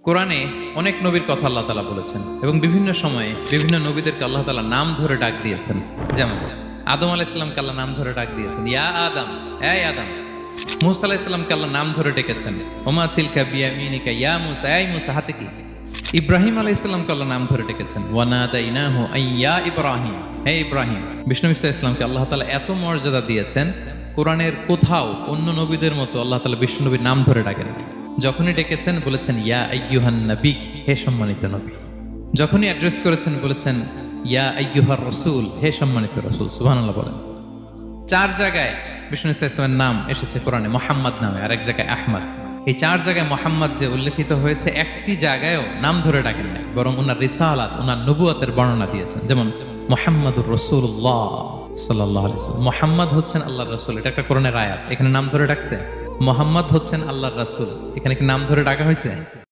কোরআনে অনেক নবীর কথা আল্লাহ তাআলা বলেছেন এবং বিভিন্ন সময়ে বিভিন্ন নবীদেরকে আল্লাহ তাআলা নাম ধরে ডাক দিয়েছেন। যেমন আদম আলাইহিস সালামকে আল্লাহ নাম ধরে ডাক দিয়েছেন, ইয়া আদম, এই আদম। মূসা আলাইহিস সালামকে আল্লাহ নাম ধরে ডেকেছেন, ওমা তিলকা বিয়ামিনিকা ইয়া মূসা, এই মূসা হাতে কি? ইব্রাহিম আলাইহিস সালামকে আল্লাহ নাম ধরে ডেকেছেন, ওয়া নাদাইনাহু আইয়া ইব্রাহিম, হে ইব্রাহিম। বিষ্ণু ইসলামকে আল্লাহ তাআলা এত মর্যাদা দিয়েছেন, কোরআনের কোথাও অন্য নবীদের মতো আল্লাহ তাআলা বিষ্ণু নবীর নাম ধরে ডাকেন। যখনই ডেকেছেন বলেছেন ইয়া আইয়ুহান নবী, হে সম্মানিত নবী। যখনই অ্যাড্রেস করেছেন বলেছেন ইয়া আইয়ুহার রাসূল, হে সম্মানিত রাসূল। সুবহানাল্লাহ বলেন। 4 জায়গায় বিষ্ণু ইসলামের নাম এসেছে কোরআনে মুহাম্মদ নামে, আর এক জায়গায় আহমদ। এই 4 জায়গায় মুহাম্মদ যে উল্লেখিত হয়েছে, একটি জায়গায়ও নাম ধরে ডাকেন না, বরং ওনার রিসালাত, ওনার নবুয়তের বর্ণনা দিয়েছেন। যেমন মুহাম্মাদুর রাসূলুল্লাহ সাল্লাল্লাহু আলাইহি ওয়াসাল্লাম, মুহাম্মদ হচ্ছেন আল্লাহর রাসূল, এটা একটা কোরআনের আয়াত। এখানে নাম ধরে ডাকছে। মুহাম্মদ হচ্ছেন আল্লাহর রাসূল, এখানে কি নাম ধরে ডাকা হয়েছে?